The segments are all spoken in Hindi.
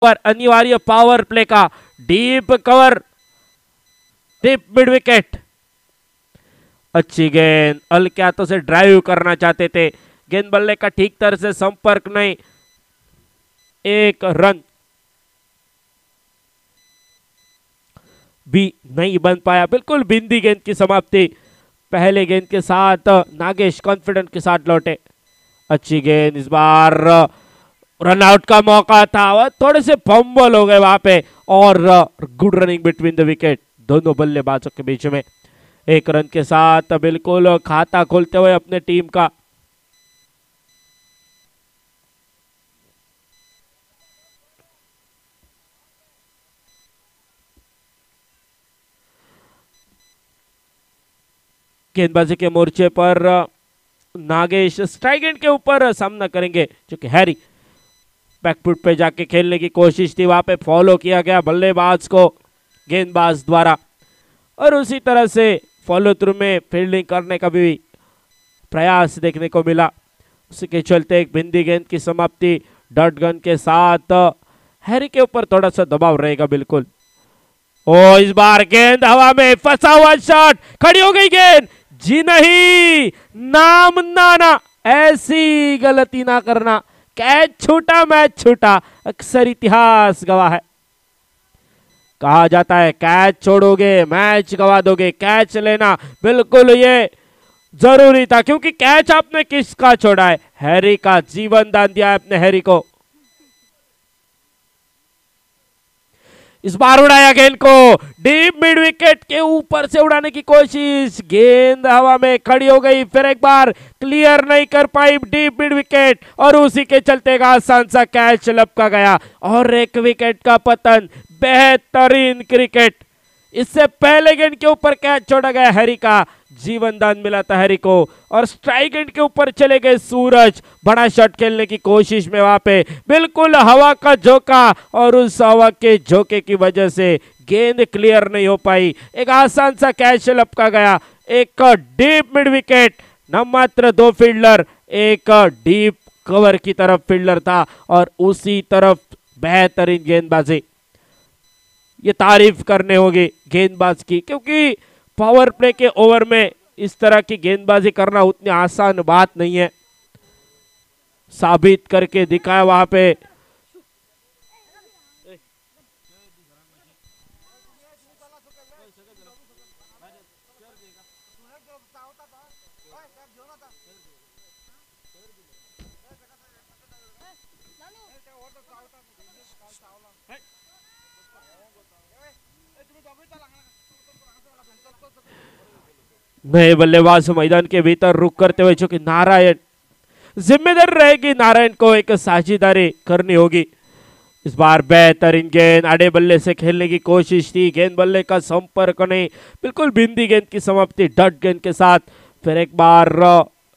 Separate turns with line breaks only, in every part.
पर अनिवार्य पावर प्ले का deep cover, deep mid wicket. अच्छी गेंद, हल्के हाथों से ड्राइव करना चाहते थे, गेंद बल्ले का ठीक तरह से संपर्क नहीं, एक रन भी नहीं बन पाया। बिल्कुल बिंदी गेंद की समाप्ति। पहले गेंद के साथ नागेश कॉन्फिडेंट के साथ लौटे। अच्छी गेंद, इस बार रन आउट का मौका था, वह थोड़े से फंबल हो गए वहां पे, और good running between the wicket दोनों बल्लेबाजों के बीच में। एक रन के साथ बिल्कुल खाता खोलते हुए अपने टीम का। गेंदबाजी के मोर्चे पर नागेश स्ट्राइक एंड के ऊपर सामना करेंगे, जो कि हैरी बैकफुट पे जाके खेलने की कोशिश थी, वहां पे फॉलो किया गया बल्लेबाज को गेंदबाज द्वारा, और उसी तरह से फॉलो थ्रू में फील्डिंग करने का भी प्रयास देखने को मिला। उसी के चलते एक बिंदी गेंद की समाप्ति डॉट गन के साथ। हैरी के ऊपर थोड़ा सा दबाव रहेगा बिल्कुल। ओ इस बार गेंद हवा में, फंसा हुआ शॉट, खड़ी हो गई गेंद, जी नहीं, नाम नाना, ऐसी गलती ना करना, कैच छूटा मैच छूटा, अक्सर इतिहास गवाह है। कहा जाता है कैच छोड़ोगे मैच गवा दोगे, कैच लेना बिल्कुल ये जरूरी था, क्योंकि कैच आपने किसका छोड़ा है? हैरी का, जीवन दान दिया है अपने हैरी को। इस बार उड़ाया गेंद को, डीप मिड विकेट के ऊपर से उड़ाने की कोशिश, गेंद हवा में खड़ी हो गई, फिर एक बार क्लियर नहीं कर पाई डीप मिड विकेट, और उसी के चलते एक आसान सा कैच लपका गया और एक विकेट का पतन। बेहतरीन क्रिकेट। इससे पहले गेंद के ऊपर कैच छोड़ा गया हैरी का, जीवन दान मिला था हैरी को, और स्ट्राइक एंड के ऊपर चले गए सूरज, बड़ा शॉट खेलने की कोशिश में वहां पे बिल्कुल हवा का झोंका, और उस हवा के झोंके की वजह से गेंद क्लियर नहीं हो पाई, एक आसान सा कैच लपका गया। एक डीप मिड विकेट, न मात्र दो फील्डर, एक डीप कवर की तरफ फील्डर था, और उसी तरफ बेहतरीन गेंदबाजी। ये तारीफ करने होगी गेंदबाज की, क्योंकि पावर प्ले के ओवर में इस तरह की गेंदबाजी करना उतनी आसान बात नहीं है। साबित करके दिखाया वहां पे। नए बल्लेबाज मैदान के भीतर रुक करते हुए, जो कि नारायण, जिम्मेदारी रहेगी नारायण को एक साझेदारी करनी होगी। इस बार बेहतरीन गेंद, आड़े बल्ले से खेलने की कोशिश थी, गेंद बल्ले का संपर्क नहीं, बिल्कुल बिंदी गेंद की समाप्ति डट गेंद के साथ। फिर एक बार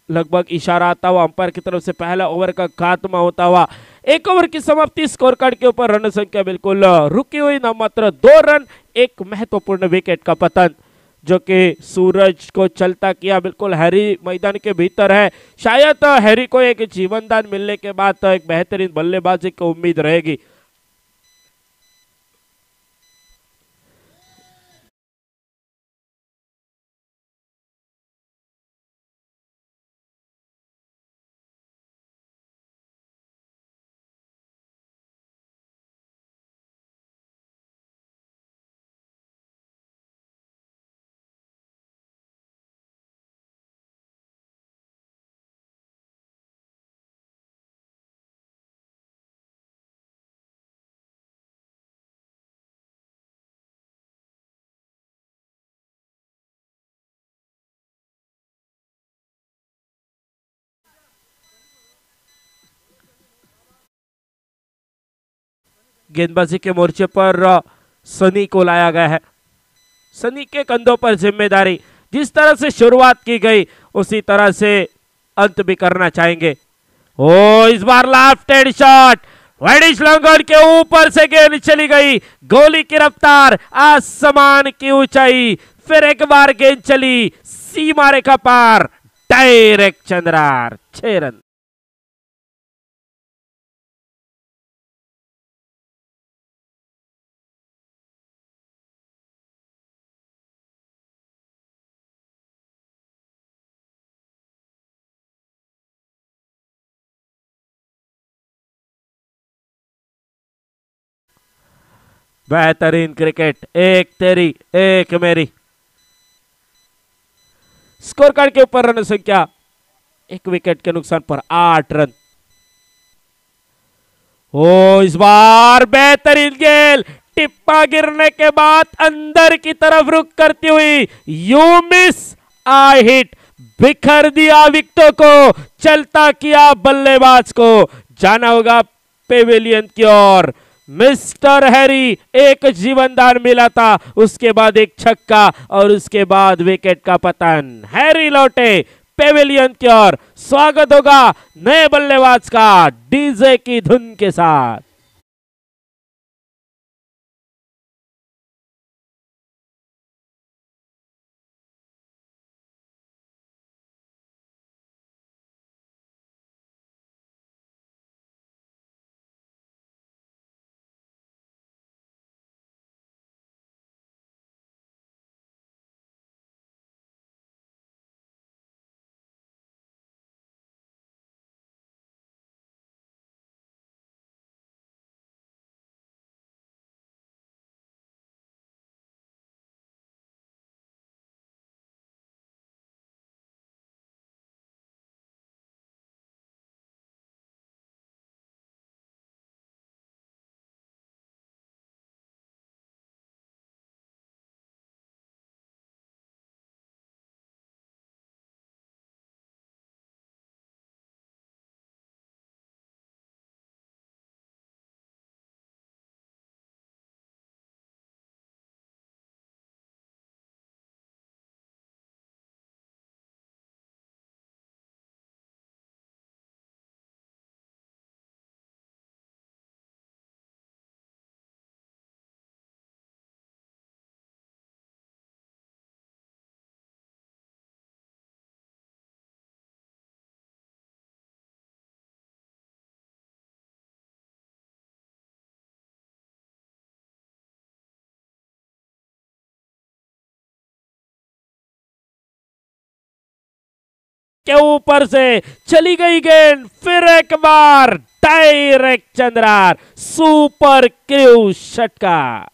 लगभग इशारा आता हुआ अंपायर की तरफ से पहला ओवर का खात्मा होता हुआ, एक ओवर की समाप्ति, स्कोर कार्ड के ऊपर रन संख्या बिल्कुल रुकी हुई, न मात्र 2 रन, एक महत्वपूर्ण विकेट का पतन, जो कि सूरज को चलता किया। बिल्कुल हैरी मैदान के भीतर है, शायद हैरी को एक जीवनदान मिलने के बाद एक बेहतरीन बल्लेबाजी की उम्मीद रहेगी। गेंदबाजी के मोर्चे पर सनी को लाया गया है। सनी के कंधों पर जिम्मेदारी, जिस तरह से शुरुआत की गई उसी तरह से अंत भी करना चाहेंगे। ओ इस बार लेफ्ट शॉट, वाइडिश लॉन्ग के ऊपर से गेंद चली गई, गोली की रफ्तार, आसमान की ऊंचाई, फिर एक बार गेंद चली सीमा रेखा पार, डायरेक्ट चंद्रार, 6 रन। बेहतरीन क्रिकेट, एक तेरी एक मेरी। स्कोर कार्ड के ऊपर रन संख्या, एक विकेट के नुकसान पर 8 रन। ओ इस बार बेहतरीन गेंद, टिप्पा गिरने के बाद अंदर की तरफ रुक करती हुई, यू मिस आई हिट, बिखर दिया विकेटों को, चलता किया बल्लेबाज को, जाना होगा पेविलियन की ओर। मिस्टर हैरी, एक जीवनदान मिला था, उसके बाद एक छक्का और उसके बाद विकेट का पतन। हैरी लौटे पेविलियन की ओर, स्वागत होगा नए बल्लेबाज का डीजे की धुन के साथ। के ऊपर से चली गई गेंद, फिर एक बार डायरेक्ट चंद्रार, सुपर क्रू षटका।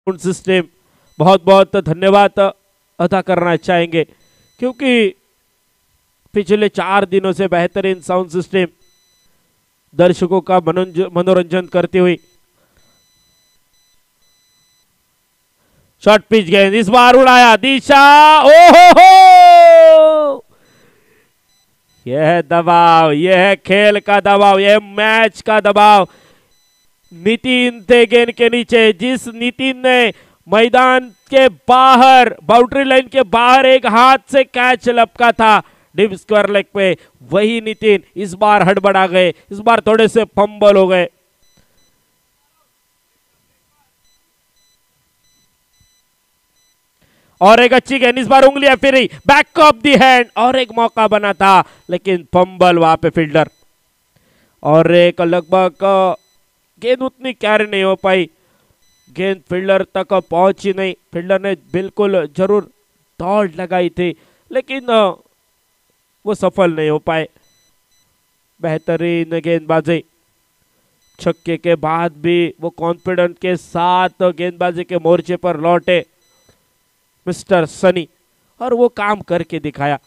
सिस्टम बहुत बहुत धन्यवाद अदा करना चाहेंगे, क्योंकि पिछले 4 दिनों से बेहतरीन साउंड सिस्टम दर्शकों का मनोरंजन करती हुई। शॉर्ट पिच गेंद, इस बार उड़ाया दिशा, ओहो, यह दबाव, यह खेल का दबाव, यह मैच का दबाव। नितिन थे गेंद के नीचे, जिस नितिन ने मैदान के बाहर, बाउंड्री लाइन के बाहर एक हाथ से कैच लपका था डीप स्क्वायर लेग पे, वही नितिन इस बार हड़बड़ा गए, इस बार थोड़े से फंबल हो गए। और एक अच्छी गेंद, इस बार उंगलियां free, back of the hand, और एक मौका बना था लेकिन फंबल वहां पे फील्डर। और एक लगभग गेंद उतनी कैरी नहीं हो पाई, गेंद फील्डर तक पहुंची नहीं, फील्डर ने बिल्कुल जरूर दौड़ लगाई थी लेकिन वो सफल नहीं हो पाए। बेहतरीन गेंदबाजी, छक्के के बाद भी वो कॉन्फिडेंस के साथ गेंदबाजी के मोर्चे पर लौटे मिस्टर सनी, और वो काम करके दिखाया।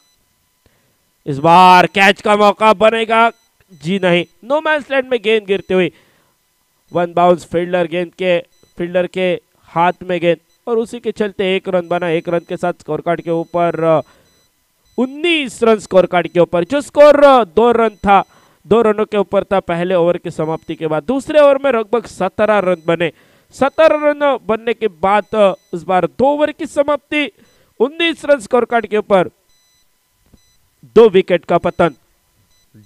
इस बार कैच का मौका बनेगा, जी नहीं, नो मैंस लैंड में गेंद गिरते हुए वन बाउंस, फील्डर के हाथ में गेंद, और उसी के चलते 1 रन बना। 1 रन के साथ स्कोर कार्ड के ऊपर 19 रन स्कोर कार्ड के ऊपर, जो स्कोर 2 रन था, 2 रनों के ऊपर था पहले ओवर की समाप्ति के बाद। दूसरे ओवर में लगभग 17 रन बने, 17 रन बनने के बाद इस बार 2 ओवर की समाप्ति, 19 रन स्कोर कार्ड के ऊपर, 2 विकेट का पतन।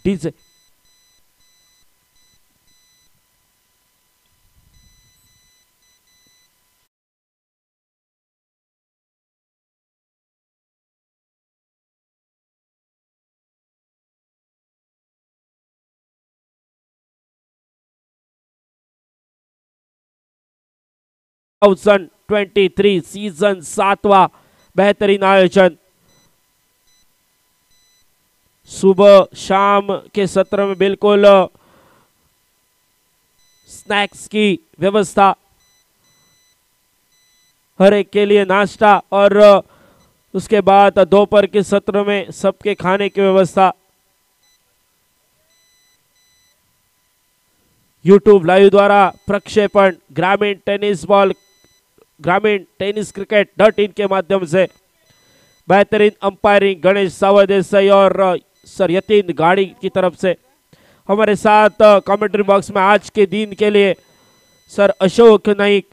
डीजे 2023 सीजन 7वां बेहतरीन आयोजन। सुबह शाम के सत्र में बिल्कुल स्नैक्स की व्यवस्था, हर एक के लिए नाश्ता, और उसके बाद दोपहर के सत्र में सबके खाने की व्यवस्था। यूट्यूब लाइव द्वारा प्रक्षेपण ग्रामीण टेनिस क्रिकेट.in के माध्यम से। बेहतरीन अंपायरिंग गणेश सावत देसाई और सर यतीन गाड़ी की तरफ से। हमारे साथ कमेंट्री बॉक्स में आज के दिन के लिए सर अशोक नाइक।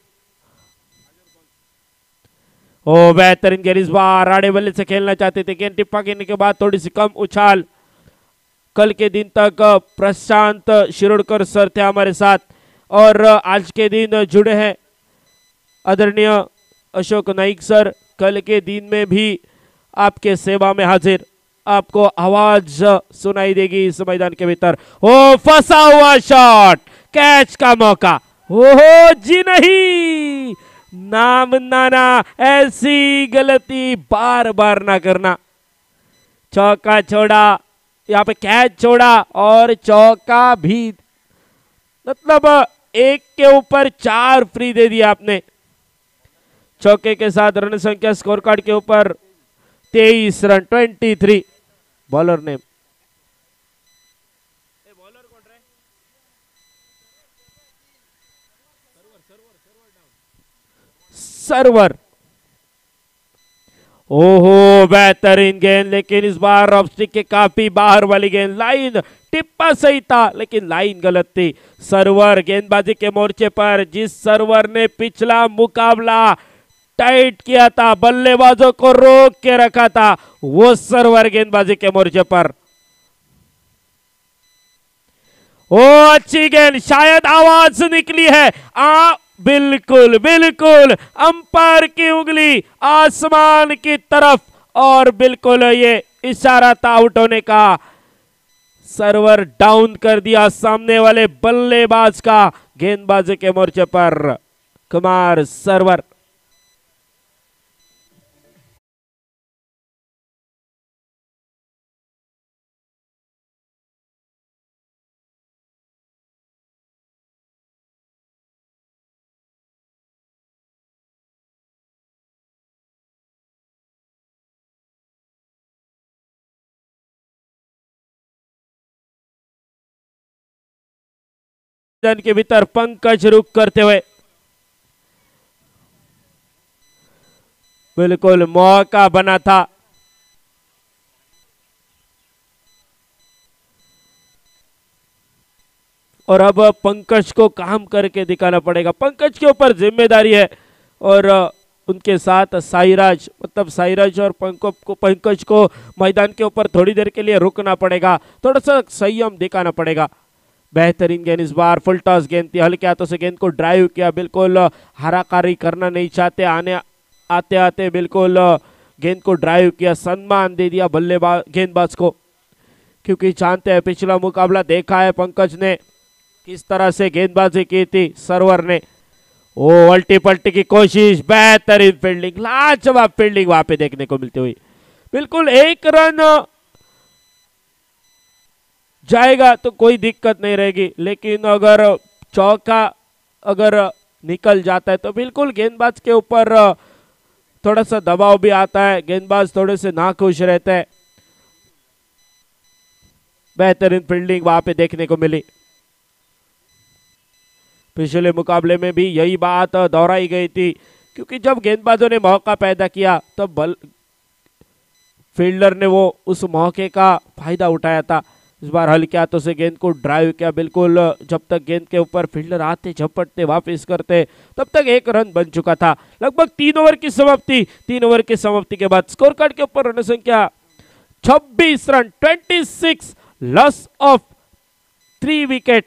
ओ बेहतरीन गेंद, इस बार आड़े बल्ले से खेलना चाहते थे, गेंद टिप्पा गिरने के बाद थोड़ी सी कम उछाल। कल के दिन तक प्रशांत शिरोडकर सर थे हमारे साथ, और आज के दिन जुड़े हैं आदरणीय अशोक नाइक सर। कल के दिन में भी आपके सेवा में हाजिर। आपको आवाज सुनाई देगी इस मैदान के भीतर। ओ फंसा हुआ शॉट, कैच का मौका। ओहो जी नहीं, नाम नाना, ऐसी गलती बार बार ना करना। चौका छोड़ा, यहाँ पे कैच छोड़ा और चौका भी, मतलब एक के ऊपर 4 फ्री दे दिया आपने। चौके के साथ रन संख्या स्कोर कार्ड के ऊपर 23 रन 23। Bowler name server. ओहो बेहतरीन गेंद, लेकिन इस बार ऑफ स्टिक के काफी बाहर वाली गेंद। लाइन टिप्पा सही था लेकिन लाइन गलत थी। सर्वर गेंदबाजी के मोर्चे पर जिस सर्वर ने पिछला मुकाबला टाइट किया था, बल्लेबाजों को रोक के रखा था, वो सर्वर गेंदबाजी के मोर्चे पर। ओ अच्छी गेंद, शायद आवाज निकली है। बिल्कुल बिल्कुल, अंपायर की उंगली आसमान की तरफ, और बिल्कुल ये इशारा था आउट होने का। सर्वर डाउन कर दिया सामने वाले बल्लेबाज का गेंदबाजी के मोर्चे पर। कुमार सर्वर। के भीतर पंकज रुक करते हुए, बिल्कुल मौका बना था। और अब पंकज को काम करके दिखाना पड़ेगा। पंकज के ऊपर जिम्मेदारी है, और उनके साथ साईराज, मतलब साईराज और पंकज को मैदान के ऊपर थोड़ी देर के लिए रुकना पड़ेगा, थोड़ा सा संयम दिखाना पड़ेगा। बेहतरीन गेंद, इस बार फुल टॉस गेंद थी, हल्के हाथों से गेंद को ड्राइव किया, बिल्कुल हाराकारी करना नहीं चाहते, आते आते बिल्कुल गेंद को ड्राइव किया, सम्मान दे दिया बल्लेबाज गेंदबाज को, क्योंकि जानते हैं पिछला मुकाबला देखा है पंकज ने किस तरह से गेंदबाजी की थी सर्वर ने। ओ अल्टी पल्टी की कोशिश, बेहतरीन फील्डिंग, लाजवाब फील्डिंग वहां पे देखने को मिलती हुई। बिल्कुल 1 रन जाएगा तो कोई दिक्कत नहीं रहेगी, लेकिन अगर चौका अगर निकल जाता है तो बिल्कुल गेंदबाज के ऊपर थोड़ा सा दबाव भी आता है, गेंदबाज थोड़े से नाखुश रहते हैं। बेहतरीन फील्डिंग वहां पे देखने को मिली। पिछले मुकाबले में भी यही बात दोहराई गई थी, क्योंकि जब गेंदबाजों ने मौका पैदा किया तब फील्डर ने वो उस मौके का फायदा उठाया था। इस बार हल्के हाथों से गेंद को ड्राइव किया, बिल्कुल जब तक गेंद के ऊपर फील्डर आते झपटते वापस करते तब तक 1 रन बन चुका था। लगभग 3 ओवर की समाप्ति, 3 ओवर की समाप्ति के बाद स्कोर कार्ड के ऊपर रन संख्या 26 रन 26, लॉस ऑफ 3 विकेट।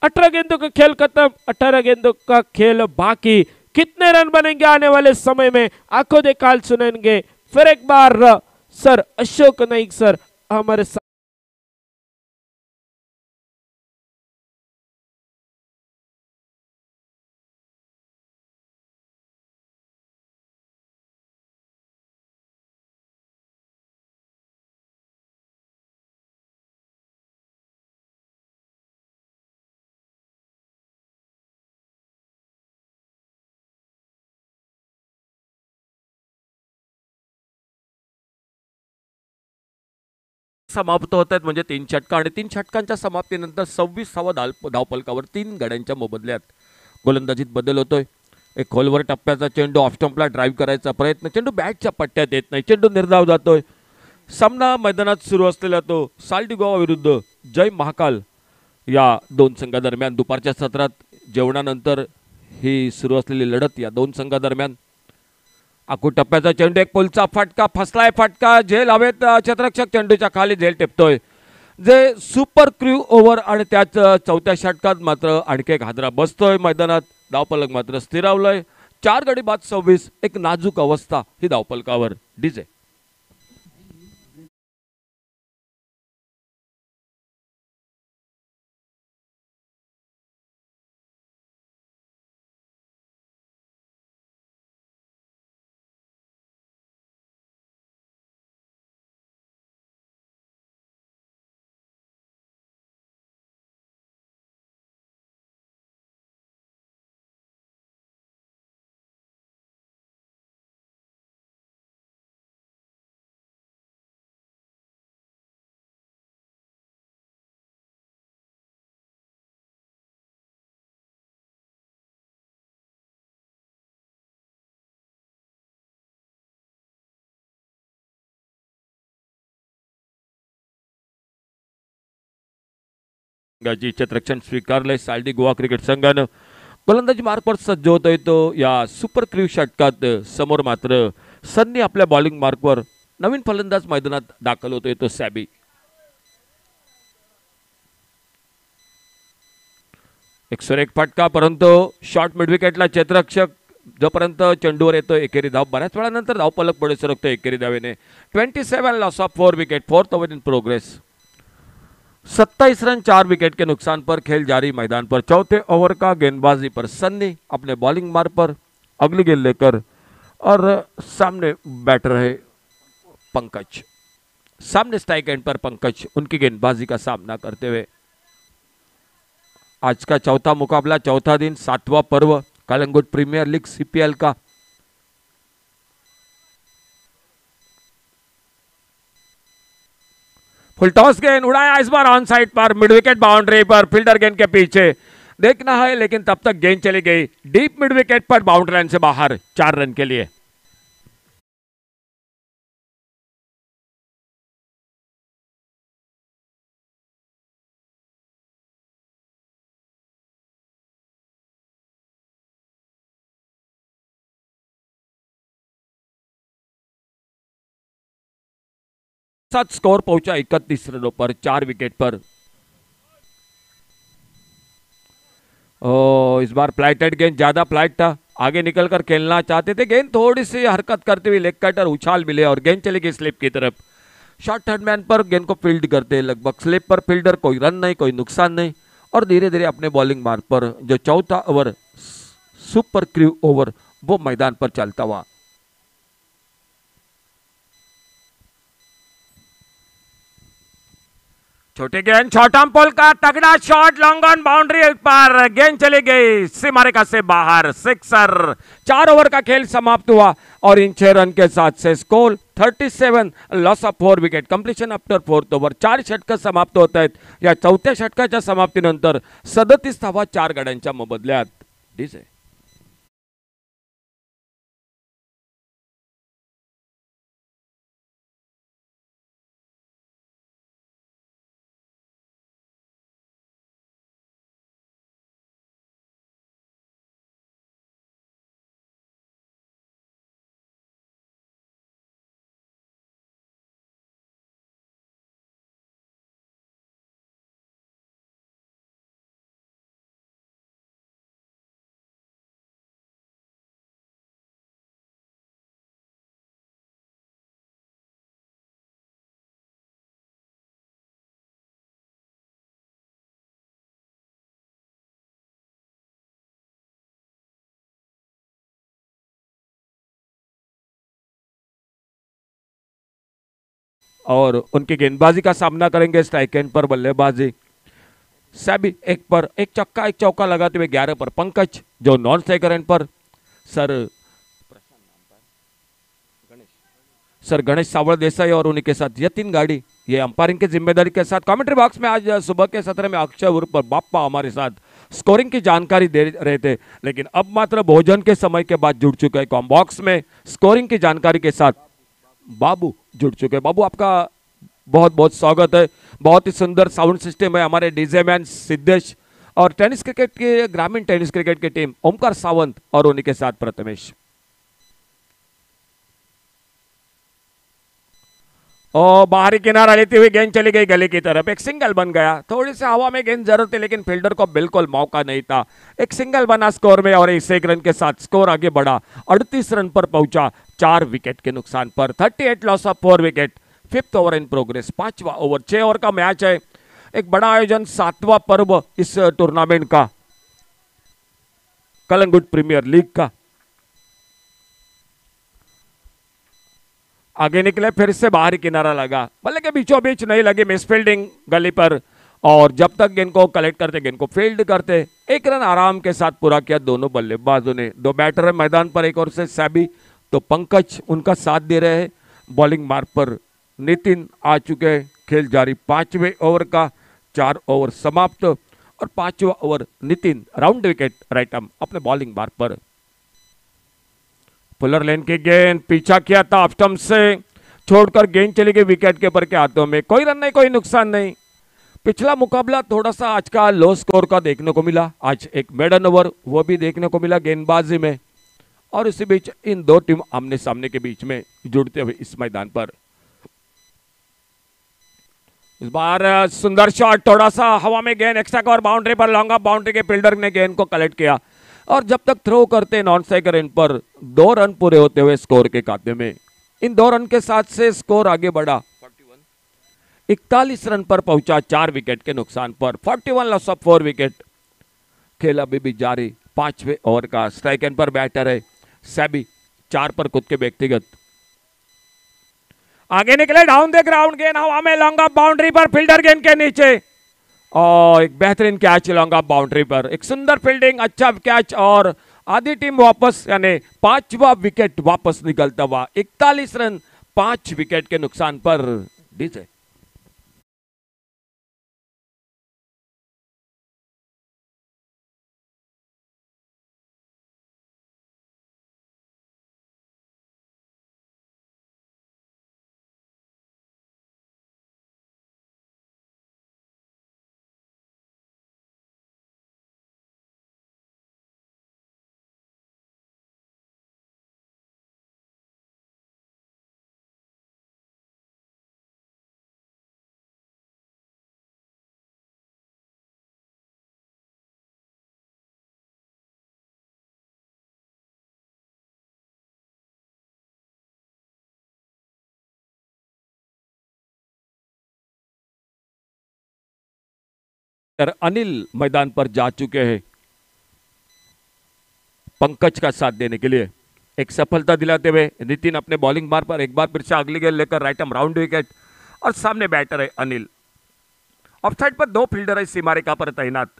18 गेंदों का खेल खत्म, 18 गेंदों का खेल बाकी। कितने रन बनेंगे आने वाले समय में, आंखों देखा हाल सुनेंगे। फिर एक बार सर अशोक नाइक सर हमारे समाप्त होत आहेत, म्हणजे 3 षटका आणि 3 षटकांच्या समाप्तीनंतर 26वा धावफलकावर 3 गड्यांच्या मोबदल्यात गोलंदाजीत बदल होतोय. एक खोलवर टप्प्याचा चेंडू ऑफ स्टंपला ड्राईव्ह करायचा प्रयत्न, चेंडू बॅटच्या पट्ट्यात येत नाही, चेंडू निर्धाव जातोय. सामना मैदानात सुरू असलेला तो साल्टी गोवा विरुद्ध जय महाकाल या दोन संघादरम्यान दुपारच्या सत्रात जेवणानंतर ही सुरू असलेली लढत या दोन संघादरम्यान. आखू टप्प्याचा चेंडू, एक पुलचा फटका, फसलाय फटका, झेल हवेत, क्षेत्ररक्षक चेंडूच्या खाली झेल टिपतोय. जे सुपर क्रू ओव्हर आणि त्याच चौथ्या षटकात मात्र आणखी एक हादरा बसतोय मैदानात. धावफलक मात्र स्थिरावलंय. 4 गडी बाद 26. एक नाजूक अवस्था ही धावफलकावर. डीजे क्षेत्ररक्षण स्वीकारले साल्टी गोवा क्रिकेट संघानं. गोलंदाजी मार्कवर सज्ज होत येतो या सुपर क्रू षटकात. समोर मात्र सन्नी आपल्या बॉलिंग मार्कवर नवीन फलंदाज मैदानात दाखल होतो येतो सॅबी. एक फटका, परंतु शॉर्ट मिड विकेटला क्षेत्ररक्षक जोपर्यंत चेंडूवर येतो एकेरी धाव. बऱ्याच वेळानंतर धावफलक पुढे सरकतो एकेरी धावेने. 27 loss of 4 wicket, 4th over in progress. 27 run 4 wicket के नुकसान पर खेल जारी मैदान पर. चौथे ओवर का गेंदबाजी पर सन्नी अपने बॉलिंग मार्ग पर अगली गेंद लेकर, और सामने बैटर है पंकज. सामने स्ट्राइक एंड पर पंकज उनकी गेंदबाजी का सामना करते हुए. आज का चौथा मुकाबला, चौथा दिन, 7वां पर्व कलंगुट प्रीमियर लीग CPL का. फुल टॉस गेंद उड़ाया इस बार ऑन साइड पर, मिड विकेट बाउंड्री पर, फील्डर गेंद के पीछे देखना है, लेकिन तब तक गेंद चली गई डीप मिड विकेट पर, बाउंड्री लाइन से बाहर 4 रन के लिए. साथ स्कोर पहुंचा 31 रनों पर, 4 विकेट पर. इस बार फ्लाइटेड गेंद, ज्यादा फ्लाइट था, आगे निकलकर खेलना चाहते थे. गेंद थोड़ी सी हरकत करते हुए लेग कटर उछाल मिले और गेंद चली गई स्लिप की तरफ. शॉर्ट थर्ड मैन पर गेंद को फील्ड करते लगभग स्लिप पर फील्डर, कोई रन नहीं, कोई नुकसान नहीं, और धीरे धीरे अपने बॉलिंग मार्ग पर जो चौथा ओवर सुपर क्रू ओवर वो मैदान पर चलता हुआ. छोटे गेंद, शॉर्ट आर्म पोल का तगड़ा शॉट, लॉन्ग ऑन बाउंड्री पर, गेंद चली गई सीमा रेखा से बाहर, सिक्सर. 4 ओवर का खेल समाप्त हुआ और इन 6 रन के साथ से score 37 loss of 4 wicket. Completion after 4th over. 4 षटक समाप्त होत आहेत. या चौथ्या षटकाच्या समाप्तीनंतर 37 धावा 4 गड्यांच्या मोबदल्यात. डीजे और उनकी गेंदबाजी का सामना करेंगे स्ट्राइक एंड पर बल्लेबाजी सैबी. एक पर एक चक्का एक चौका लगाते हुए 11 पर पंकज जो नॉन स्ट्राइकर एंड पर. सर गणेश सावड़ देसाई और उन्हीं के साथ यतिन गाड़ी ये अंपायरिंग की जिम्मेदारी के साथ कमेंट्री बॉक्स में आज सुबह के सत्र में अक्षय उर्फ बाप्पा हमारे साथ स्कोरिंग की जानकारी दे रहे थे, लेकिन अब मात्र भोजन के समय के बाद जुड़ चुके हैं कॉम बॉक्स में स्कोरिंग की जानकारी के साथ बाबू जुड़ चुके हैं। बाबू आपका बहुत बहुत स्वागत है। बहुत ही सुंदर साउंड सिस्टम है हमारे डीजे मैन सिद्धेश और टेनिस क्रिकेट के ग्रामीण टेनिस क्रिकेट की टीम ओमकार सावंत और उन्हीं के साथ प्रथमेश। और बाहरी किनारा लेती हुई गेंद चली गई गली की तरफ, एक सिंगल बन गया। थोड़ी सी हवा में गेंद जरूरत थी लेकिन फील्डर को बिल्कुल मौका नहीं था। एक सिंगल बना स्कोर में और इस एक रन के साथ स्कोर आगे बढ़ा, 38 रन पर पहुंचा 4 विकेट के नुकसान पर। 38 loss of 4 wicket. 5th over in progress, 5वां ओवर। 6 ओवर का मैच है। एक बड़ा आयोजन, 7वां पर्व इस टूर्नामेंट का, कलंगुट प्रीमियर लीग का। आगे निकले, फिर से बाहरी किनारा लगा, बल्ले के बीचों बीच नहीं लगी, मिसफील्डिंग गली पर। और जब तक गेंद को कलेक्ट करते, गेंद को फील्ड करते, एक रन आराम के साथ पूरा किया दोनों बल्लेबाजों ने। 2 बैटर है मैदान पर, एक ओर से सैबी तो पंकज उनका साथ दे रहे हैं। बॉलिंग मार्ग पर नितिन आ चुके हैं। खेल जारी 5वें ओवर का, 4 ओवर समाप्त और 5वां over Nitin round wicket right arm अपने बॉलिंग मार्ग पर। पुलर लेन की गेंद पीछा किया था ऑफ स्टंप से, छोड़कर गेंद चली गई विकेट कीपर के हाथों में। कोई रन नहीं, कोई नुकसान नहीं। पिछला मुकाबला थोड़ा सा आज का लो स्कोर का देखने को मिला। आज एक मेडन ओवर वो भी देखने को मिला गेंदबाजी में। और इसी बीच इन दो टीम आमने सामने के बीच में जुड़ते हुए इस मैदान पर। इस बार सुंदर शॉट, थोड़ा सा हवा में गेंद, एक्स्ट्रा कवर बाउंड्री पर, लॉन्ग ऑफ बाउंड्री के फील्डर ने गेंद को कलेक्ट किया और जब तक थ्रो करते नॉन स्ट्राइकर इन पर 2 रन पूरे होते हुए स्कोर के खाते में। इन 2 रन के साथ से स्कोर आगे बढ़ा, 41 रन पर पहुंचा 4 विकेट के नुकसान पर। 41 लॉस ऑफ 4 विकेट। खेल अभी भी जारी, 5वें ओवर का। स्ट्राइक एंड पर बैटर है सैबी, 4 पर खुद के व्यक्तिगत। आगे निकले, डाउन द ग्राउंड, गेंद हवा में, लॉन्ग ऑफ बाउंड्री पर, फील्डर गेंद के नीचे और एक बेहतरीन कैच लॉन्ग ऑफ बाउंड्री पर। एक सुंदर फील्डिंग, अच्छा कैच और आधी टीम वापस, यानी 5वां विकेट वापस निकलता हुआ। 41 रन 5 विकेट के नुकसान पर। डीजे अनिल मैदान पर जा चुके हैं पंकज का साथ देने के लिए। एक सफलता दिलाते हुए नितिन अपने बॉलिंग मार्ग पर एक बार फिर से अगली गेंद लेकर राइट आर्म राउंड विकेट और सामने बैटर है अनिल। ऑफ साइड पर 2 फील्डर है सीमा रेखा पर तैनात।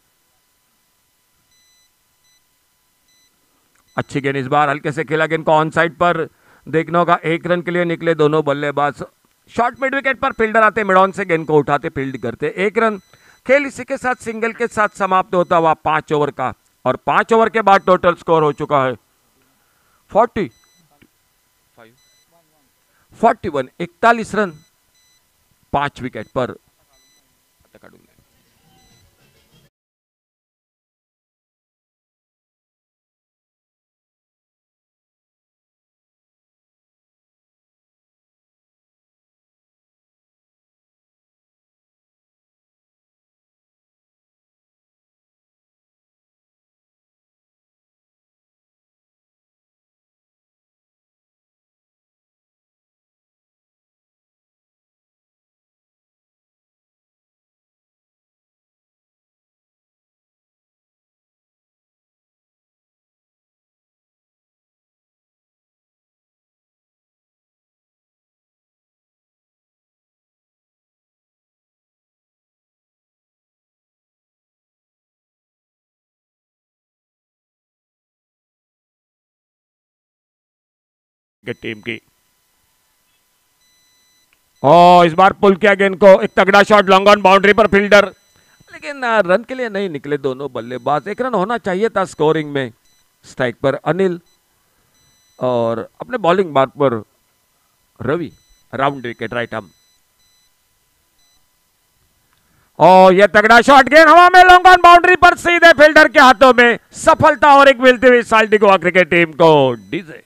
अच्छी गेंद इस बार, हल्के से खेला गेंद को ऑन साइड पर देखना होगा। 1 रन के लिए निकले दोनों बल्लेबाज। शॉर्ट मिड विकेट पर फील्डर आते, मिड ऑन से गेंद को उठाते, फील्ड करते, 1 रन। खेल इसी के साथ सिंगल के साथ समाप्त होता हुआ 5 ओवर का। और 5 ओवर के बाद टोटल स्कोर हो चुका है 41, 41 रन 5 विकेट पर। टीम की और इस बार पुल किया गेंद को, एक तगड़ा शॉट लॉन्ग ऑन बाउंड्री पर फील्डर, लेकिन रन के लिए नहीं निकले दोनों बल्लेबाज। एक रन होना चाहिए था स्कोरिंग में। स्ट्राइक पर अनिल और अपने बॉलिंग मार्क पर Ravi, round wicket right arm. और यह तगड़ा शॉट, गेंद हवा में लॉन्ग ऑन बाउंड्री पर सीधे फील्डर के हाथों में। सफलता और एक मिलती हुई साल्टी गोवा क्रिकेट टीम को। डीजे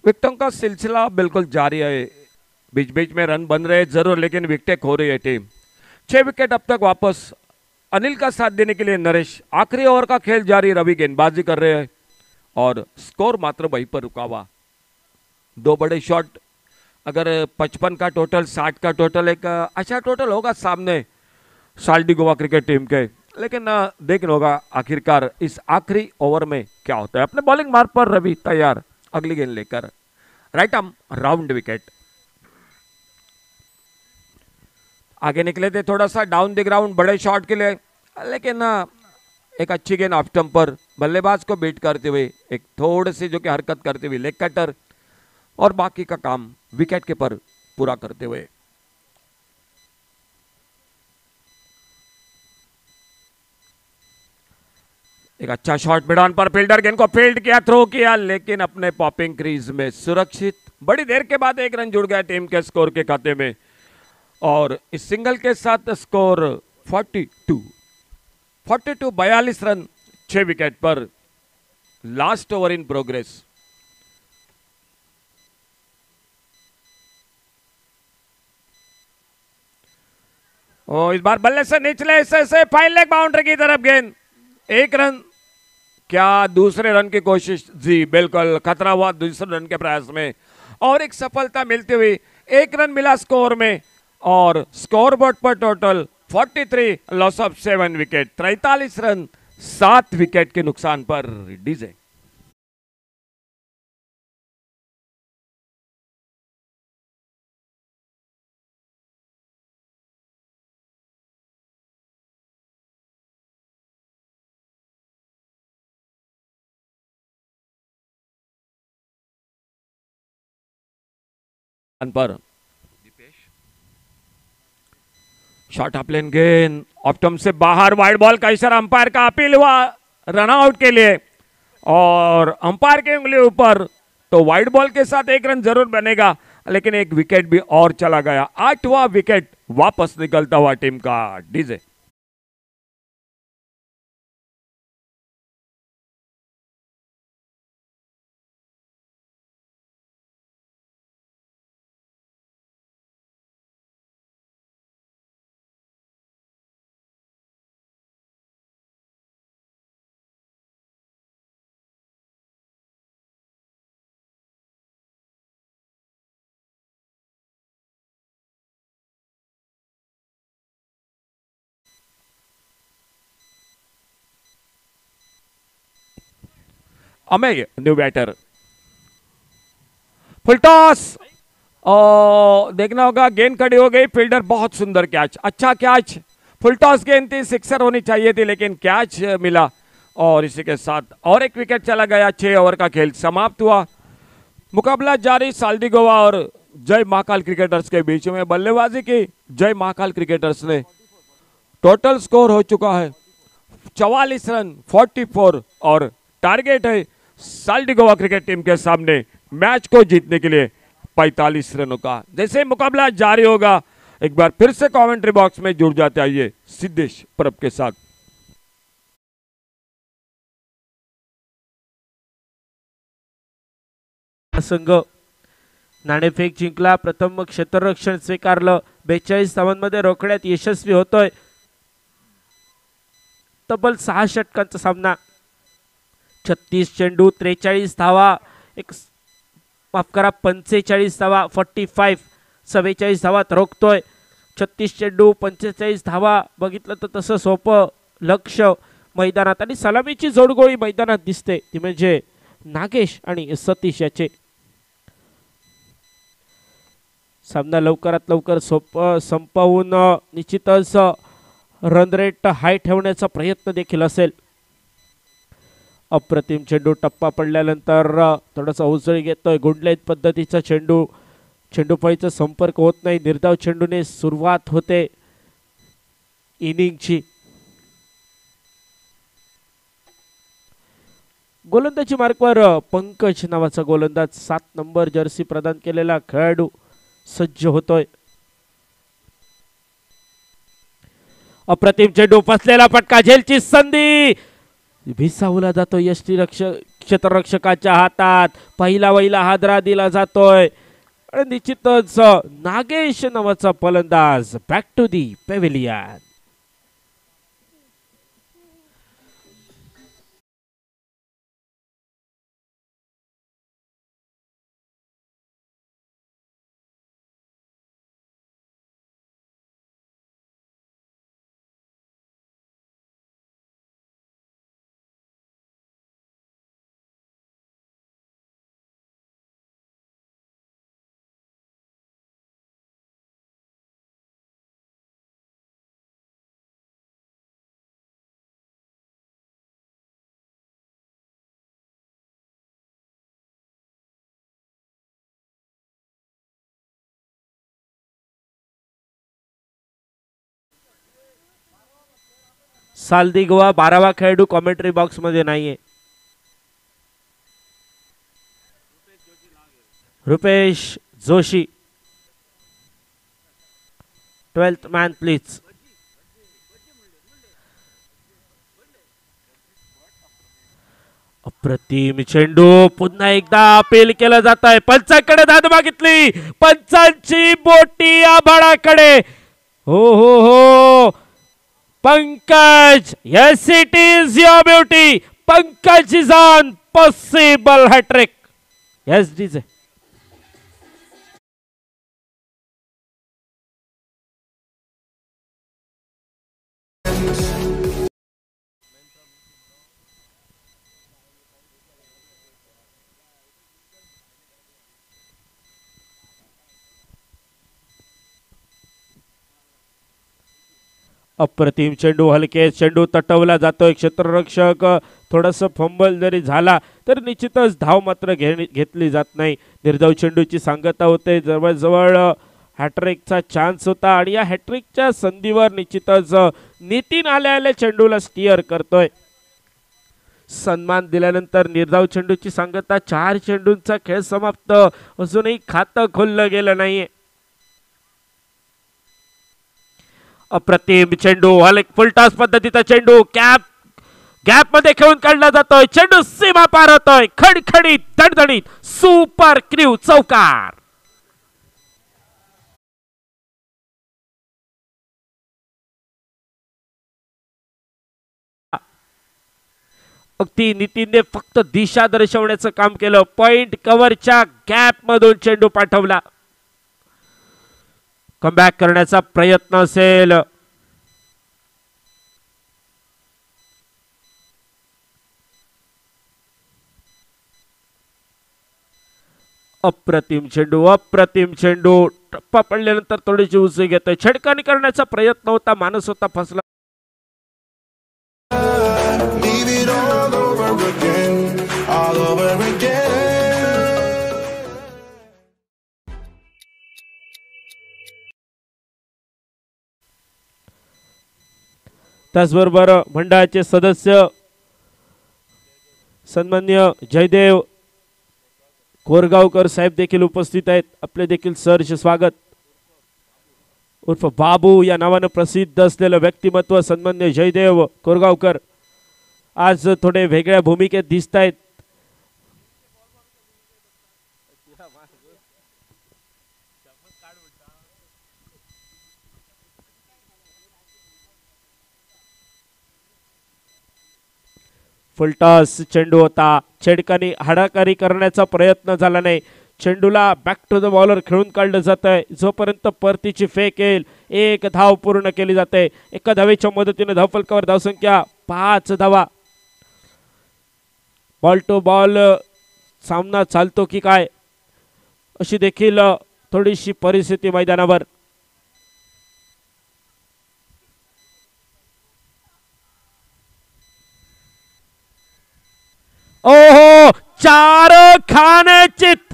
विकेटों का सिलसिला बिल्कुल जारी है। बीच बीच में रन बन रहे जरूर, लेकिन विकेटें खो रही है टीम। 6 विकेट अब तक वापस। अनिल का साथ देने के लिए नरेश। आखिरी ओवर का खेल जारी, रवि गेंदबाजी कर रहे हैं और स्कोर मात्र वहीं पर रुका हुआ। 2 बड़े शॉट, अगर 55 का टोटल, 60 का टोटल, एक अच्छा टोटल होगा सामने साल्टी गोवा क्रिकेट टीम के, लेकिन देखना होगा आखिरकार इस आखिरी ओवर में क्या होता है। अपने बॉलिंग मार्क पर रवि तैयार अगली गेंद लेकर। Right arm round wicket. आगे निकले थे थोड़ा सा डाउन द ग्राउंड बड़े शॉट के लिए, लेकिन एक अच्छी गेंद ऑफ स्टंप पर बल्लेबाज को बीट करते हुए, एक थोड़ी सी जो कि हरकत करते हुए लेग कटर, और बाकी का काम विकेट के पर पूरा करते हुए। एक अच्छा शॉट मिड ऑन पर फील्डर गेंद को फील्ड किया, थ्रो किया, लेकिन अपने पॉपिंग क्रीज में सुरक्षित। बड़ी देर के बाद एक रन जुड़ गया टीम के स्कोर के खाते में, और इस सिंगल के साथ स्कोर 42 42 रन 6 विकेट पर। Last over in progress. इस बार बल्ले से निचले से फाइन लेग बाउंड्री की तरफ गेंद। 1 रन, क्या दूसरे रन की कोशिश? जी बिल्कुल, खतरा हुआ दूसरे रन के प्रयास में, और एक सफलता मिलती हुई। 1 रन मिला स्कोर में, और स्कोर बोर्ड पर total 43, loss of 7 wicket. 43 run 7 wicket के नुकसान पर। डीजे पर शॉर्ट ऑफ लेन गेंद ऑफ स्टंप से बाहर, वाइड बॉल का इशारा, अंपायर का अपील हुआ रन आउट के लिए, और अंपायर की उंगली ऊपर, तो वाइड बॉल के साथ 1 रन जरूर बनेगा, लेकिन 1 विकेट भी और चला गया। 8वां विकेट वापस निकलता हुआ टीम का। DJ Amey new batter, full toss, और देखना होगा गेंद खड़ी हो गई। फील्डर बहुत सुंदर कैच, अच्छा कैच, फुल टॉस गेंद थी, सिक्सर होनी चाहिए थी, लेकिन कैच मिला, और इसी के साथ और 1 विकेट चला गया। 6 ओवर का खेल समाप्त हुआ। मुकाबला जारी साल्टी गोवा और जय महाकाल क्रिकेटर्स के बीच में। बल्लेबाजी की जय महाकाल क्रिकेटर्स ने। टोटल स्कोर हो चुका है 44 रन 44, और टारगेट है साल्टी गोवा क्रिकेट टीम के सामने मैच को जीतने के लिए 45 रनों का। जैसे मुकाबला जारी होगा, एक बार फिर से कमेंट्री बॉक्स में जुड़ जाते आइए सिद्धेश परब के साथ।
संघ नाणेफेक जिंकला, प्रथम क्षेत्ररक्षण स्वीकारलं, 42 धावांमध्ये रोखण्यात यशस्वी होतोय। तब्बल 6 षटकांचा सामना. 36 चेंडू 43 धावा, माफ करा 45 धावा 45, 47 धावात रोखतोय. 36 चेंडू 45 धावा. बघितलं तर तसं सोपं लक्ष मैदानात आणि सलामीची जोडगोळी मैदानात दिसते, ती म्हणजे नागेश आणि सतीश याचे. सामना लवकरात लवकर संपवून निश्चितच रन रेट हाय ठेवण्याचा प्रयत्न देखील असेल. अप्रतिम चेंडू टप्पा पडल्यानंतर थोडासा उसळी घेतोय. गुंडलेत पद्धतीचा चेंडू, चेंडूफळीचा संपर्क होत नाही. निर्धाव चेंडूने सुरुवात होते इनिंगची. गोलंदाजी मार्कवर पंकज नावाचा गोलंदाज 7 नंबर जर्सी प्रदान केलेला खेळाडू सज्ज होतोय. अप्रतिम चेंडू, फसलेला फटका, झेलची संधी, भिसावला जातो यष्टी क्षेत्ररक्षकाच्या हातात. पहिला वहिला हादरा दिला जातोय आणि निश्चितच नागेश नावाचा फलंदाज बॅक टू दी पॅव्हिलियन. सालदिगवा 12वा खेळाडू कॉमेंट्री बॉक्स मध्ये नाहीये. Rupesh Joshi 12th man please. अप्रतिम चेंडू, पुन्हा एकदा अपील केलं जात आहे. पंचांकडे धाद मागितली, पंचांची बोटी आभाळाकडे. हो हो हो Pankaj, yes it is your beauty. Pankaj is on possible hat-trick. Yes DJ. अप्रतिम चेंडू, हलके चेंडू तटवला जातोय. क्षेत्ररक्षक थोडस फंबल जरी झाला तर निश्चितच धाव मात्र घेतली जात नाही. निर्धाव चेंडूची सांगता होते. जवळजवळ हॅट्रिकचा चान्स होता आणि या हॅट्रिकच्या संधीवर निश्चितच नितीन आल्या चेंडूला स्टिअर करतोय. सन्मान दिल्यानंतर निर्धाव चेंडूची सांगता. 4 चेंडूंचा खेळ समाप्त, अजूनही खातं खोललं गेलं नाहीये. अप्रतिम चेंडू, फुलटॉस पद्धतीचा चेंडू गॅप मध्ये खेळून काढला जातोय. चेंडू सीमा पार होतोय. खडखडीत दणदणीत सुपर क्रीव चौकार. अगदी नितीनने फक्त दिशा दर्शवण्याचं काम केलं. पॉइंट कव्हरच्या गॅप मधून चेंडू पाठवला. कमबॅक करण्याचा प्रयत्न असेल. अप्रतिम चेंडू टप्पा पडल्यानंतर थोडीशी उसळी घेतोय. छडकानी करण्याचा प्रयत्न होता, माणूस होता फसला. त्याचबरोबर मंडळाचे सदस्य सन्मान्य जयदेव कोरगावकर साहेब देखील उपस्थित आहेत. आपले देखील सहर्ष स्वागत. उर्फ बाबू या नावाने प्रसिद्ध असलेलं व्यक्तिमत्व सन्मान्य जयदेव कोरगावकर आज थोडे वेगळ्या भूमिकेत दिसत आहेत. फुलटॉस चेंडू होता. चेडकानी हाडाकारी करण्याचा प्रयत्न झाला नाही. चेंडूला बॅक टू द बॉलर खेळून काढलं जात आहे. जोपर्यंत परतीची फेक येईल एक धाव पूर्ण केली जाते. एका धावेच्या मदतीने धावफलकावर धावसंख्या 5 धावा. बॉल टू बॉल सामना चालतो की काय अशी देखील थोडीशी परिस्थिती मैदानावर. ओहो, चार खाण्याचित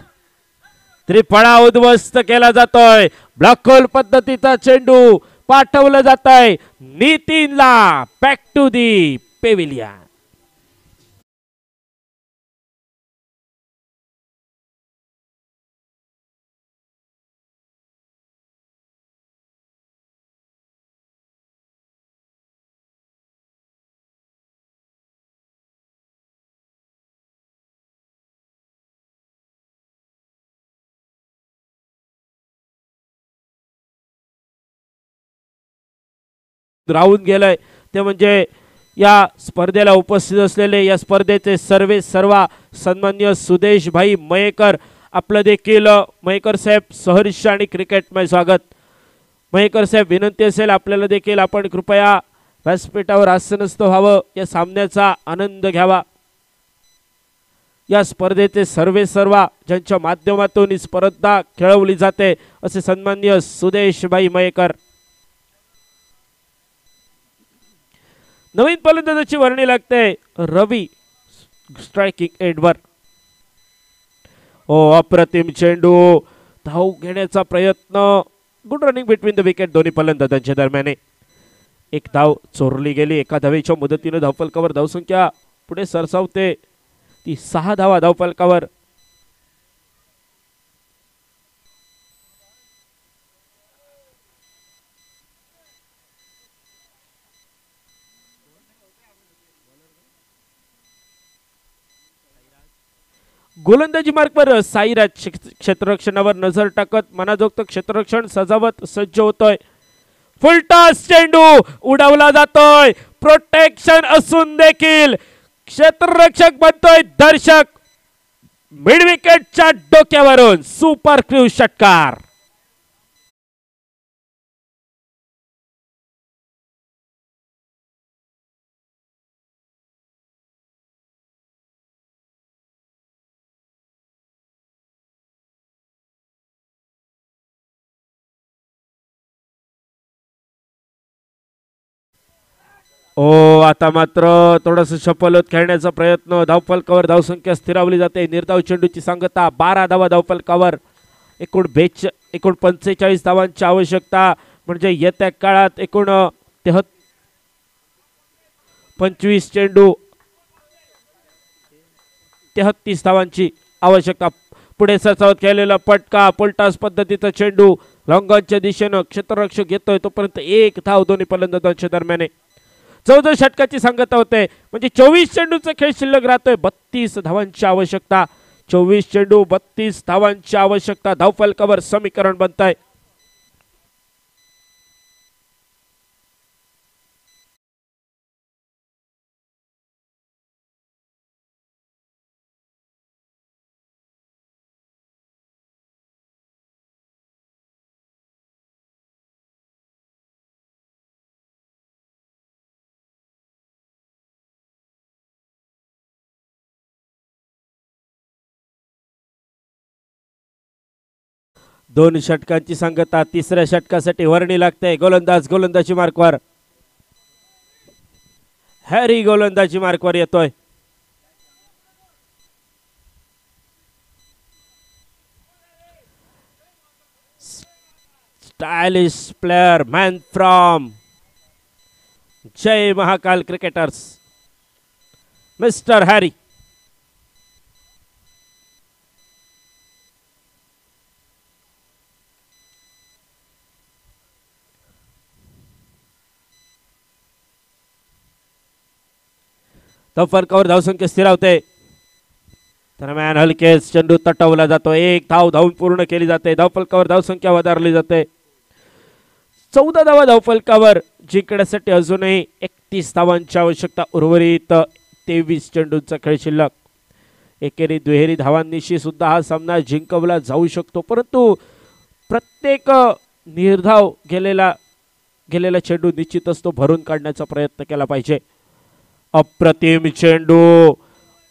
त्रिफळा उद्ध्वस्त केला जातोय. ब्लॅक होल पद्धतीचा चेंडू पाठवला जात आहे नितीनला बॅक टू दी पेविलियन. राहून गेलंय ते म्हणजे या स्पर्धेला उपस्थित असलेले या स्पर्धेचे सर्वा सन्मान्य सुदेश भाई मयेकर. आपलं देखील मयेकर साहेब सहर्ष आणि क्रिकेटमय स्वागत. मयेकर साहेब, विनंती असेल आपल्याला देखील आपण कृपया व्यासपीठावर आसनस्थ व्हावं, या सामन्याचा आनंद घ्यावा. या स्पर्धेचे सर्वा ज्यांच्या माध्यमातून ही स्पर्धा खेळवली जाते असे सन्मान्य सुदेश भाई मयेकर. नवीन फलंदाजाची वर्णी लागते रवी स्ट्रायकिंग एंडवर. ओ, अप्रतिम चेंडू, धाव घेण्याचा प्रयत्न. Good running between the wicket दोन्ही फलंदाजांच्या दरम्यान. एक धाव चोरली गेली. एका धावेच्या मदतीने धावफलकावर धावसंख्या पुढे सरसावते ती 6 धावा धावफलकावर. गोलंदाजी मार्कवर साईराज क्षेत्ररक्षणावर नजर टाकत मनाजोगत क्षेत्ररक्षण सजावत सज्ज होतोय. फुलटॉस चेंडू उडवला जातोय. प्रोटेक्शन असून देखील क्षेत्ररक्षक बनतोय दर्शक. मिड विकेटच्या डोक्यावरून सुपर क्रूज षटकार. ओ, आता मात्र थोडस शपलत खेळण्याचा प्रयत्न. धावफलकावर धावसंख्या स्थिरावली जाते. निर्धाव चेंडूची सांगता 12 धावा धावफलकावर. एकूण 45 धावांची आवश्यकता म्हणजे येत्या काळात एकूण 25 चेंडू 33 धावांची आवश्यकता. पुढे सरसावत खेळलेला फटका. फुलटॉस पद्धतीचा चेंडू लॉंगॉनच्या दिशेनं क्षेत्ररक्षक येतोय तोपर्यंत एक धाव दोन्ही फलंदाजांच्या दरम्यान. 14 षटकाची सांगता होते म्हणजे 24 चेंडूचा खेळ शिल्लक राहतोय. 32 धावांची आवश्यकता. 24 चेंडू 32 धावांची आवश्यकता. धावफलकावर समीकरण बनताय. दोन षटकांची सांगता. तिसऱ्या षटकासाठी वर्णी लागते. गोलंदाजी मार्कवर हॅरी गोलंदाजी मार्कवर येतोय. स्टायलिश प्लेयर, मॅन फ्रॉम जय महाकाल क्रिकेटर्स, मिस्टर हॅरी. फलकावर धावसंख्या स्थिरावते. दरम्यान हलकेच चेंडू तटवला जातो. एक धाव धावून पूर्ण केली जाते. धावफलकावर धावसंख्या वधारली जाते. 14 धावा धावफलकावर. जिंकण्यासाठी अजूनही 31 धावांची आवश्यकता. उर्वरित 23 चेंडूंचा खेळ शिल्लक. एकेरी दुहेरी धावांनिशी सुद्धा हा सामना जिंकवला जाऊ शकतो, परंतु प्रत्येक निर्धाव गेलेला चेंडू निश्चितच तो भरून काढण्याचा प्रयत्न केला पाहिजे. अप्रतिम चेंडू,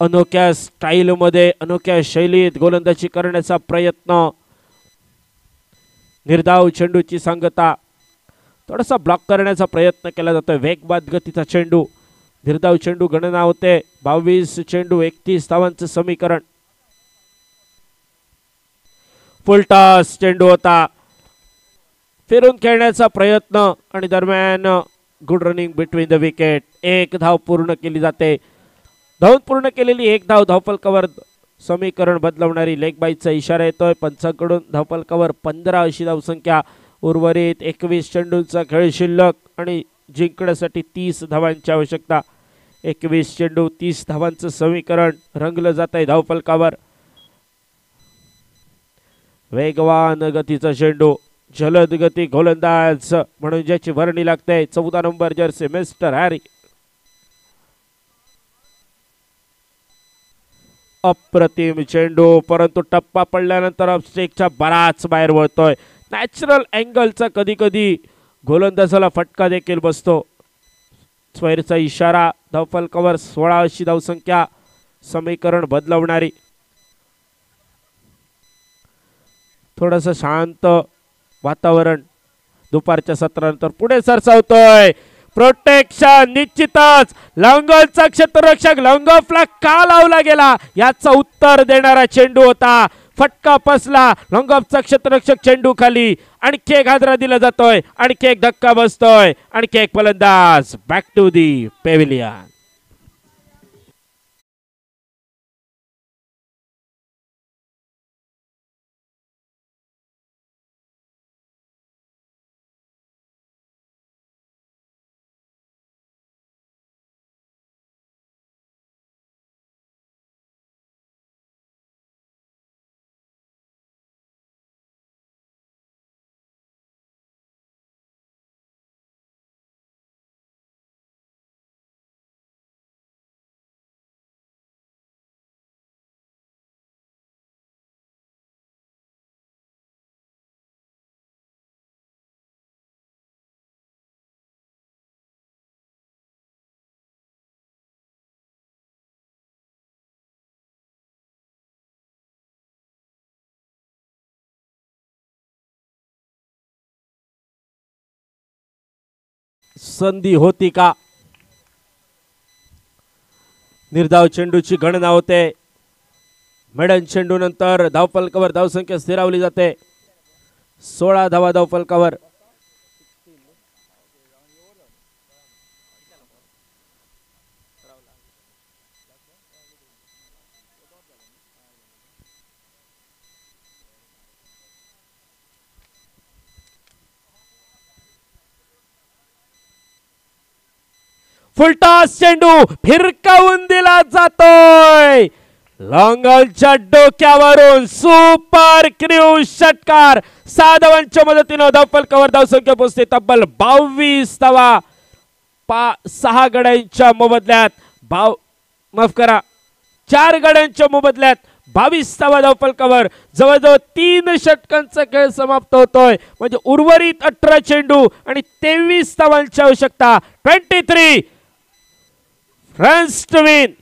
अनोख्या स्टाईलमध्ये अनोख्या शैलीत गोलंदाजी करण्याचा प्रयत्न. निर्धाव चेंडूची सांगता, थोडासा ब्लॉक करण्याचा प्रयत्न केला जातोय. वेगवान गतीचा चेंडू, निर्धाव चेंडू गणना होते. 22 चेंडू 31 धावांचं समीकरण. फुलटॉस चेंडू होता, फिरून खेळण्याचा प्रयत्न आणि दरम्यान good running between the wicket. एक धाव पूर्ण केली जाते. धावून पूर्ण केलेली एक धाव धावफलकावर समीकरण बदलवणारी लेग बाईचा इशारा येतोय पंचांकडून. धावफलकावर 15 अशी धावसंख्या. उर्वरित 21 चेंडूंचा खेळ शिल्लक आणि जिंकण्यासाठी 30 धावांची आवश्यकता. 21 चेंडू 30 धावांचं समीकरण रंगलं जात आहे धावफलकावर. वेगवान गतीचा चेंडू, जलद गती गोलंदाज म्हणून ज्याची वर्णी लागते 14 नंबर जर्सी मिस्टर हॅरी. अप्रतिम चेंडू, परंतु टप्पा पडल्यानंतर ऑफस्टेकच्या बराच बाहेर वळतोय. नॅचरल अँगलचा कधी कधी गोलंदाजाला फटका देखील बसतो. स्वैरचा इशारा. धावफलकावर 16 अशी धावसंख्या. समीकरण बदलवणारी. थोडंसं शांत वातावरण दुपारच्या सत्रानंतर पुढे सरसावतोय. प्रोटेक्शन निश्चितच. लॉंगॉफचा क्षेत्ररक्षक लॉंगॉफला का लावला गेला याचं उत्तर देणारा चेंडू होता. फटका बसला. लॉंगॉफचा क्षेत्ररक्षक चेंडू खाली. आणखी एक हादरा दिला जातोय. आणखी एक धक्का बसतोय. आणखी एक फलंदाज बॅक टू दी पेव्हिलियन. संधी होती का? निर्धाव चेंडूची गणना होते. मेडन चेंडू नंतर धावफलकावर धावसंख्या स्थिरावली जाते. 16 धावा धावफलकावर. फुलटॉस चेंडू फिरकावून दिला जातोय. लॉंगॉलच्या डोक्यावरून सुपर क्रू षटकार. 6 धावांच्या मदतीने धावफलकावर धावसंख्या पोहोचते तब्बल 22 धावा. 6 गड्यांच्या मोबदल्यात माफ करा 4 गड्यांच्या मोबदल्यात 22 धावा धावफलकावर. जवळजवळ 3 षटकांचा खेळ समाप्त होतोय. म्हणजे उर्वरित 18 चेंडू आणि 23 धावांची आवश्यकता. 23 runs to win.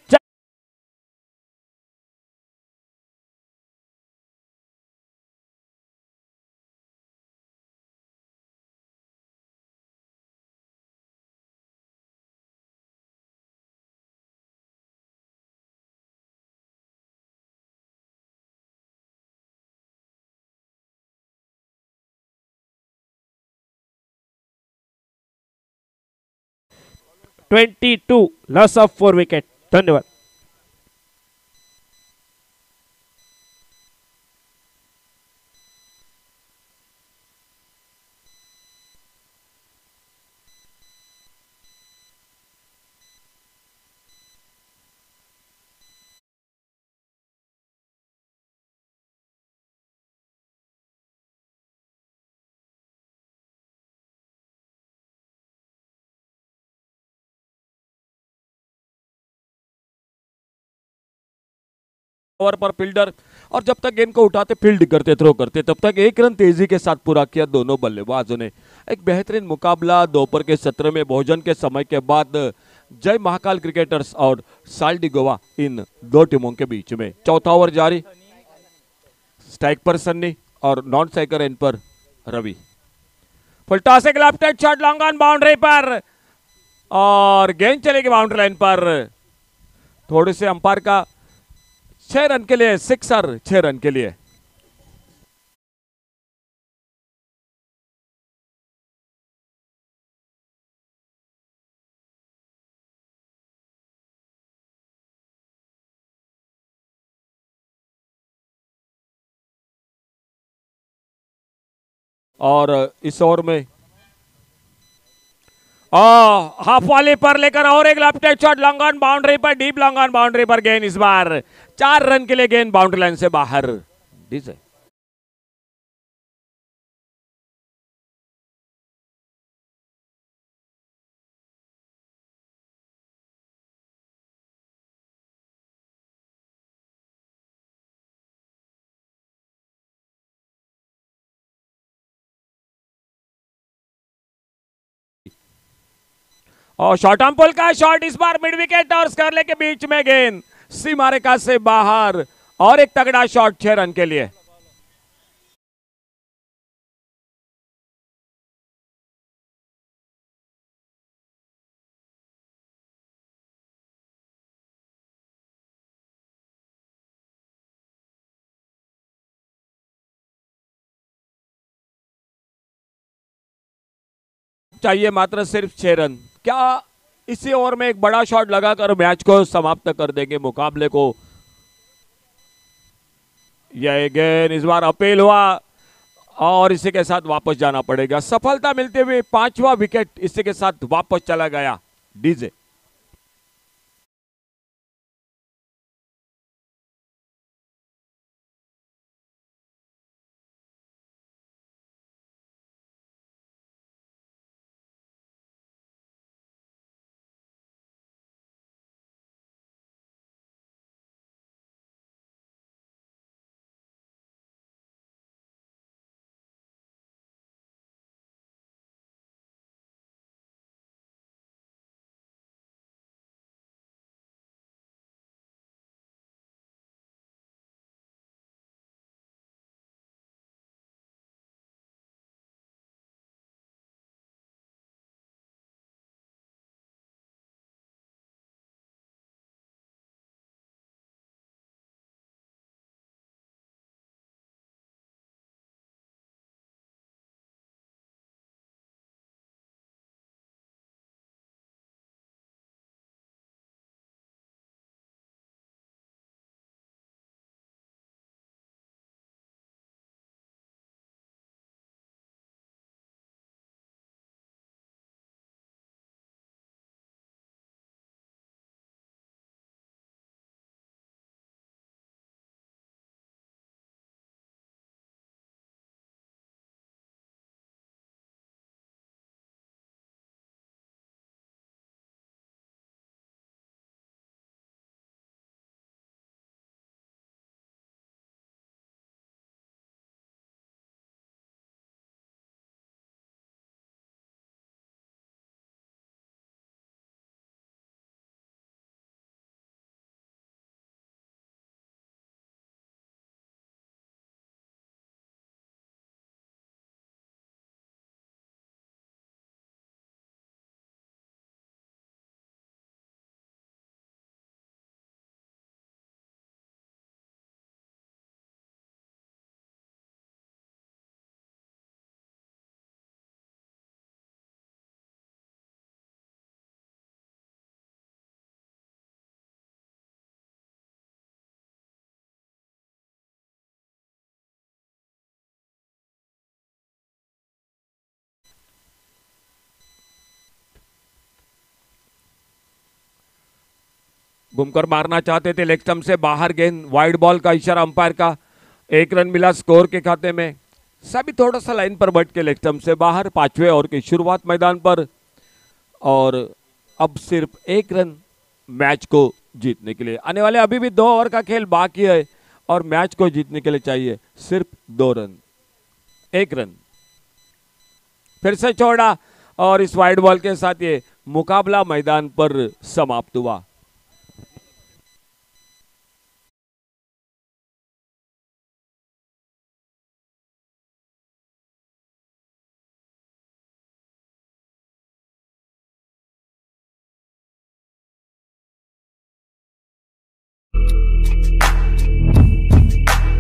(22) loss of 4 wicket. धन्यवाद.
ओवर पर फील्डर, और जब तक गेंद को उठाते फील्ड करते थ्रो करते तब तक 1 रन तेजी के साथ पूरा किया दोनों बल्लेबाजों ने। एक बेहतरीन मुकाबला दोपहर के सत्र में भोजन के समय के बाद जय महाकाल क्रिकेटर्स और साल्डी गोवा इन दो टीमों के बीच में। चौथा ओवर जारी, स्ट्राइक पर सन्नी और नॉन स्ट्राइकर एंड पर रवि। फुल टॉस, एक left shot long on boundary पर और गेंद चलेगी बाउंड्री लाइन पर। थोड़े से अंपायर का 6 रन के लिए सिक्सर, 6 रन के लिए। और इस ओवर में हाफ वाले पर लेकर और एक left shot long on boundary पर, डीप लॉन्ग ऑन बाउंड्री पर गेंद इस बार 4 रन के लिए गेंद बाउंड्री लाइन से बाहर। डीजे और शॉर्ट आर्म पुल का शॉट इस बार मिड विकेट और स्कर्ले के बीच में गेंद सीमा रेखा से बाहर और एक तगड़ा शॉट 6 रन के लिए। चाहिए मात्र सिर्फ 6 रन। क्या इसी ओवर में एक बड़ा शॉट लगाकर मैच को समाप्त कर देंगे, मुकाबले को? यह गेंद इस बार अपील हुआ और इसी के साथ वापस जाना पड़ेगा। सफलता मिलते हुए 5वां विकेट इसी के साथ वापस चला गया। डीजे घूमकर मारना चाहते थे, लेग स्टंप से बाहर गेंद, वाइड बॉल का इशारा अंपायर का। 1 रन मिला स्कोर के खाते में। सभी थोड़ा सा लाइन पर बैठ के लेग स्टंप से बाहर। 5वें ओवर की शुरुआत मैदान पर और अब सिर्फ 1 रन मैच को जीतने के लिए। आने वाले अभी भी 2 ओवर का खेल बाकी है और मैच को जीतने के लिए चाहिए सिर्फ 2 रन, 1 रन। फिर से चौड़ा और इस वाइड बॉल के साथ ये मुकाबला मैदान पर समाप्त हुआ।